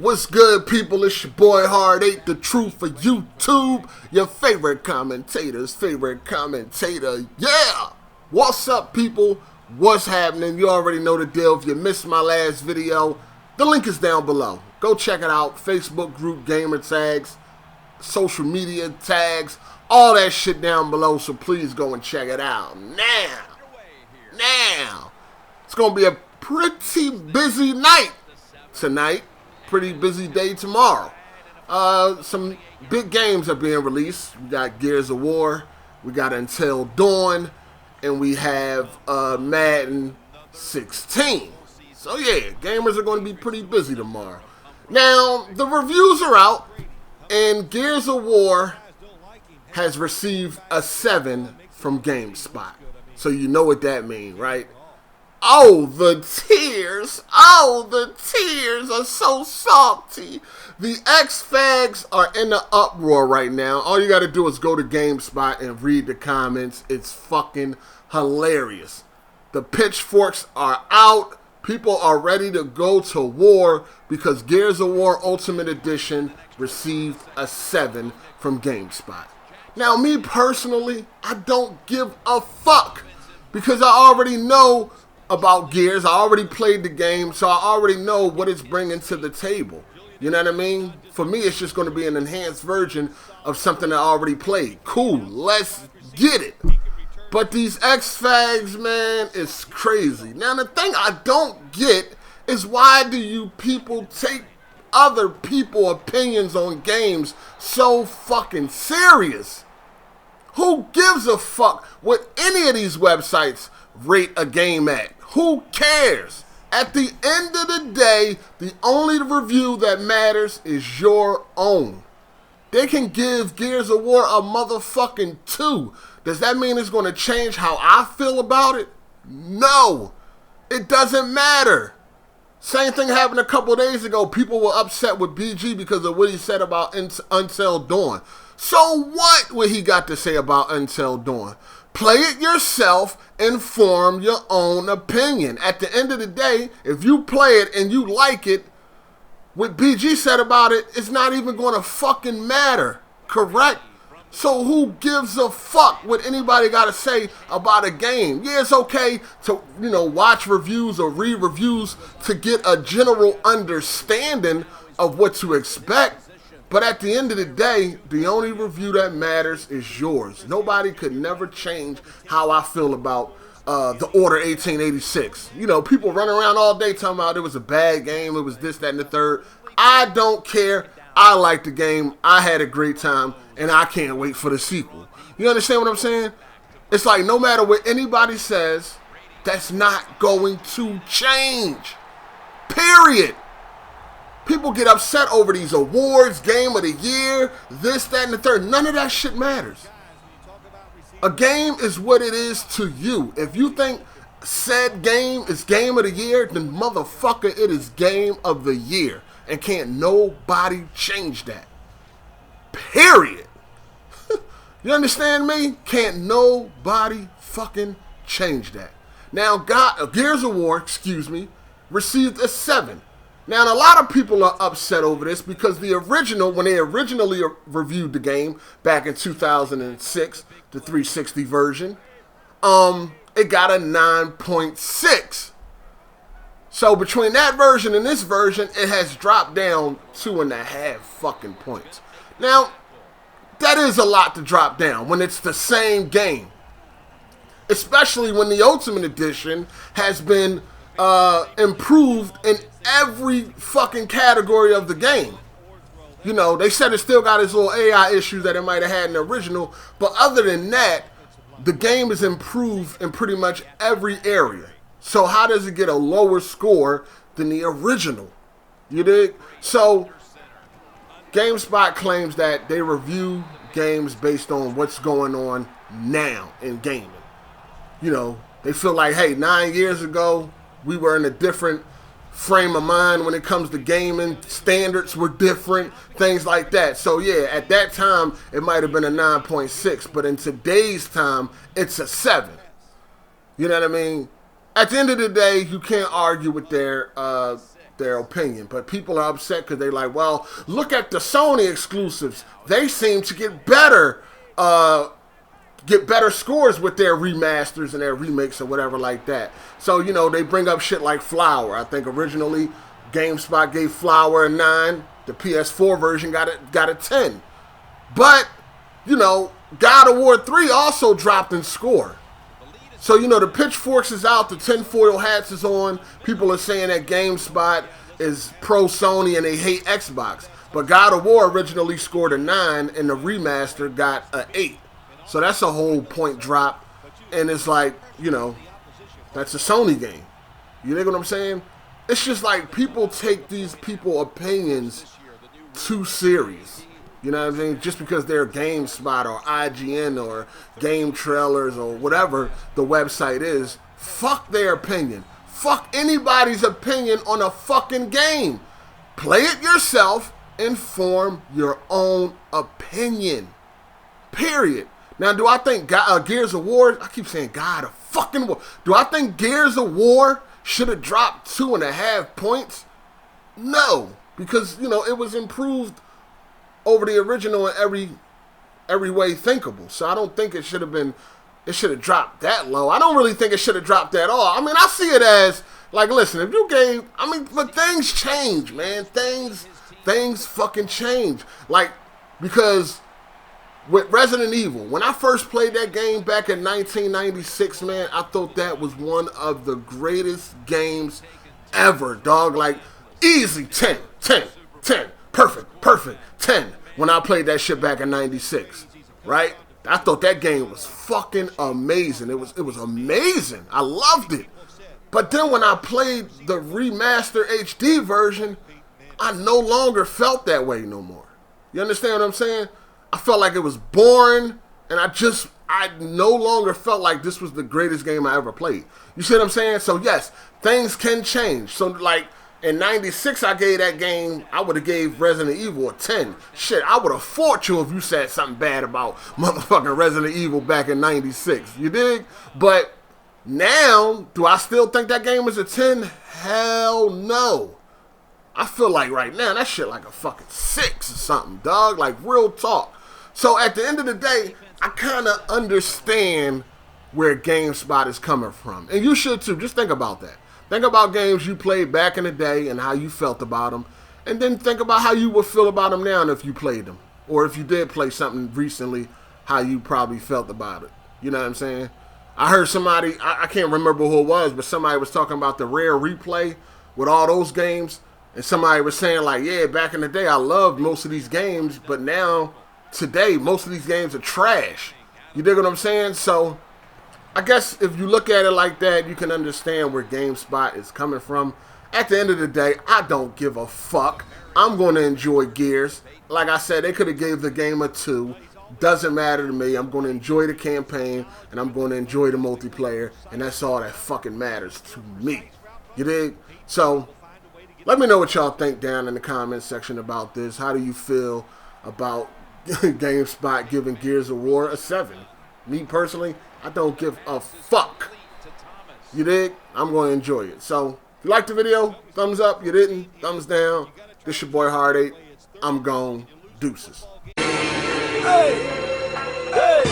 What's good, people? It's your boy Hard8, the truth for YouTube. Your favorite commentator's favorite commentator. Yeah! What's up, people? What's happening? You already know the deal. If you missed my last video, the link is down below. Go check it out. Facebook group, gamer tags, social media tags, all that shit down below. So please go and check it out. Now, it's going to be a pretty busy night tonight. Pretty busy day tomorrow. Some big games are being released. We got Gears of War, we got Until Dawn, and we have Madden 16. So yeah, gamers are going to be pretty busy tomorrow. Now, the reviews are out, and Gears of War has received a 7 from Gamespot. So you know what that means, right? Oh, the tears. Oh, the tears are so salty. The X-Fags are in the uproar right now. All you got to do is go to GameSpot and read the comments. It's fucking hilarious. The pitchforks are out. People are ready to go to war because Gears of War Ultimate Edition received a 7 from GameSpot. Now, me personally, I don't give a fuck because I already know about Gears. I already played the game, so I already know what it's bringing to the table. You know what I mean? For me, it's just going to be an enhanced version of something I already played. Cool, let's get it. But these X-Fags, man, it's crazy. Now, the thing I don't get is why do you people take other people's opinions on games so fucking serious? Who gives a fuck what any of these websites rate a game at? Who cares? At the end of the day, the only review that matters is your own. They can give Gears of War a motherfucking 2. Does that mean it's going to change how I feel about it? No. It doesn't matter. Same thing happened a couple days ago. People were upset with BG because of what he said about Until Dawn. So what he got to say about Until Dawn? Play it yourself and form your own opinion. At the end of the day, if you play it and you like it, what BG said about it is not even going to fucking matter. Correct? So who gives a fuck what anybody got to say about a game? Yeah, it's okay to, watch reviews or read reviews to get a general understanding of what to expect. But at the end of the day, the only review that matters is yours. Nobody could never change how I feel about the Order 1886. People run around all day talking about it was a bad game, it was this, that, and the third. I don't care. I like the game. I had a great time, and I can't wait for the sequel. You understand what I'm saying? It's like no matter what anybody says, that's not going to change. Period. People get upset over these awards, game of the year, this, that, and the third. None of that shit matters. A game is what it is to you. If you think said game is game of the year, then motherfucker, it is game of the year. And can't nobody change that. Period. You understand me? Can't nobody fucking change that. Now, Gears of War, received a 7. Now, a lot of people are upset over this because when they originally reviewed the game back in 2006, the 360 version, it got a 9.6. So between that version and this version, it has dropped down 2.5 fucking points. Now, that is a lot to drop down when it's the same game. Especially when the Ultimate Edition has been improved in every fucking category of the game. They said it still got its little AI issues that it might have had in the original, but other than that, the game is improved in pretty much every area. So how does it get a lower score than the original? You dig? So GameSpot claims that they review games based on what's going on now in gaming. They feel like, hey, 9 years ago, we were in a different frame of mind when it comes to gaming. Standards were different, things like that. So yeah, at that time, it might have been a 9.6, but in today's time, it's a 7. You know what I mean? At the end of the day, you can't argue with their their opinion. But people are upset because they're like, well, look at the Sony exclusives. They seem to get better scores with their remasters and their remakes or whatever like that. So, you know, they bring up shit like Flower. I think originally Gamespot gave Flower a 9. The PS4 version got a 10. But, you know, God of War 3 also dropped in score. So, you know, the pitchforks is out, the tinfoil hats is on. People are saying that GameSpot is pro Sony and they hate Xbox. But God of War originally scored a 9 and the remaster got an 8. So that's a whole point drop. And it's like, you know, that's a Sony game. You know what I'm saying? It's just like people take these people's opinions too serious. You know what I mean? Just because they're GameSpot or IGN or Game Trailers or whatever the website is, fuck their opinion. Fuck anybody's opinion on a fucking game. Play it yourself and form your own opinion. Period. Now, do I think Gears of War, I keep saying God of fucking War. Do I think Gears of War should have dropped 2.5 points? No, because, you know, it was improved over the original in every way thinkable. So I don't think it should have dropped that low. I don't really think it should have dropped at all. I mean, I see it as, like, listen, if you gave, I mean, but things change, man. Things fucking change. Like, because with Resident Evil, when I first played that game back in 1996, man, I thought that was one of the greatest games ever, dog. Like, easy 10, perfect 10 when I played that shit back in 96, right? I thought that game was fucking amazing. It was amazing. I loved it. But then when I played the remaster HD version, I no longer felt that way no more. You understand what I'm saying? I felt like it was boring, and I no longer felt like this was the greatest game I ever played. You see what I'm saying? So yes, things can change. So like in 96, I gave that game, I would have gave Resident Evil a 10. Shit, I would have fought you if you said something bad about motherfucking Resident Evil back in 96. You dig? But now, do I still think that game is a 10? Hell no. I feel like right now, that shit like a fucking 6 or something, dog. Like, real talk. So at the end of the day, I kind of understand where GameSpot is coming from. And you should too. Just think about that. Think about games you played back in the day and how you felt about them. And then think about how you would feel about them now if you played them. Or if you did play something recently, how you probably felt about it. You know what I'm saying? I heard somebody, I can't remember who it was, but somebody was talking about the rare replay with all those games. And somebody was saying like, yeah, back in the day, I loved most of these games. But now, today, most of these games are trash. You dig what I'm saying? So I guess if you look at it like that, you can understand where GameSpot is coming from. At the end of the day, I don't give a fuck. I'm going to enjoy Gears. Like I said, they could have gave the game a 2. Doesn't matter to me. I'm going to enjoy the campaign, and I'm going to enjoy the multiplayer, and that's all that fucking matters to me. You dig? So let me know what y'all think down in the comments section about this. How do you feel about GameSpot giving Gears of War a 7? Me personally, I don't give a fuck. You dig? I'm going to enjoy it. So, if you liked the video, thumbs up. You didn't, thumbs down. This your boy Hard8. I'm gone. Deuces. Hey! Hey!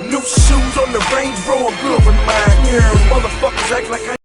New shoes on the Range Rover, good with mine. Yeah, motherfuckers act like I